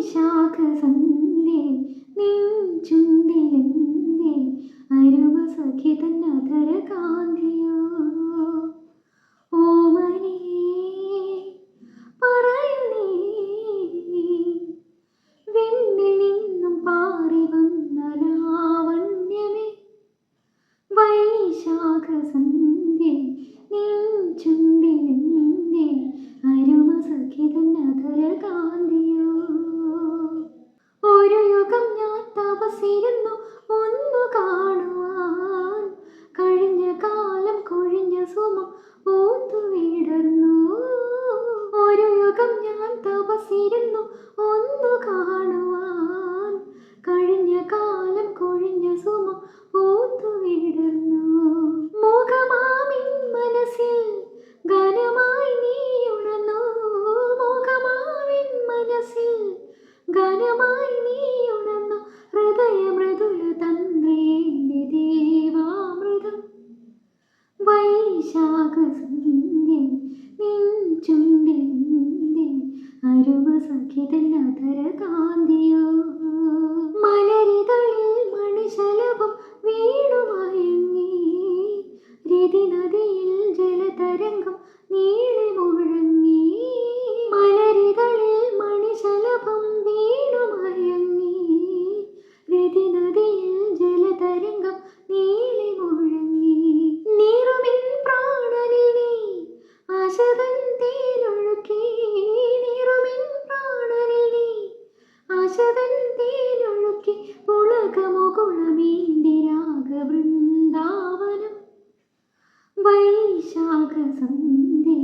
വൈശാഖസന്ധ്യേ നിൻ ചുണ്ടിലെന്തേ അരുമ സഖി തന്നധര കാന്തിയോ ഓമനേ പറയൂ നീ വിണ്ണിൽ നിന്നും പാറി വന്ന ലാവണ്യമേ വൈശാഖസന്ധ്യേ നിൻ ചുണ്ടിലെന്തേ അരുമ സഖി തന്നധര കാന്തിയോ ഒരു യുഗം ഞാൻ തപസിരുന്നു ഒന്നു കാണുവാൻ കഴിഞ്ഞ കാലം കൊഴിഞ്ഞ സുമം പൂത്തു വിടർന്നു ഒരു യുഗം ഞാൻ തപസിരുന്നു ഒന്നു കാണുവാൻ കഴിഞ്ഞ കാലം കൊഴിഞ്ഞ സുമം പൂത്തു വിടർന്നു മുഖമാമിൻ മനസ്സിൽ ഗാനമായി നീ ഉണർന്നു മുഖമാമിൻ മനസ്സിൽ ഗാനമായി നീ ഉണർന്നു ഹൃദയമൃദുല തന്ത്രേന്തി ദേവാമൃതം വൈശാഖസന്ധ്യേ നിൻ ചുണ്ടിലെന്തേ അരുമ സഖി തന്നധര കാന്തിയോ മലരിതളിൽ മണിശലഭം വീണുമയങ്ങി രതിനദിയിൽ ജലതരംഗം നീളെ മുഴങ്ങി മലരിതളിൽ മണിശലഭം വീണുമയങ്ങി രതിനദിയിൽ ജലതരംഗം നീളെ മുഴങ്ങി നീറുമിൻ പ്രാണനിൽ നീ ആശതൻ തേനൊഴുക്കി നീറുമിൻ പ്രാണനിൽ നീ ആശതൻ തേനൊഴുക്കി പുളകമുകുളമീന്തി രാഗവൃന്ദാവനം വൈശാഖസന്ധ്യേ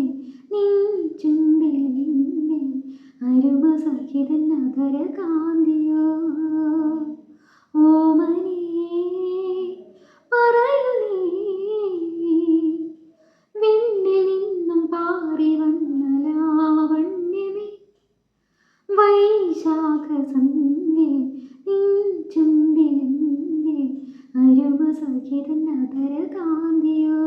നിൻ ചുണ്ടിലെന്തേ അരുമ സഖി തന്നധര കാന്തിയോ ഓമനേ പറയൂ നീ വിണ്ണിൽ നിന്നും പാറി വന്ന ലാവണ്യമേ വൈശാഖസന്ധ്യേ നിൻ ചുണ്ടിലെന്തേ അരുമ സഖി തന്നധര കാന്തിയോ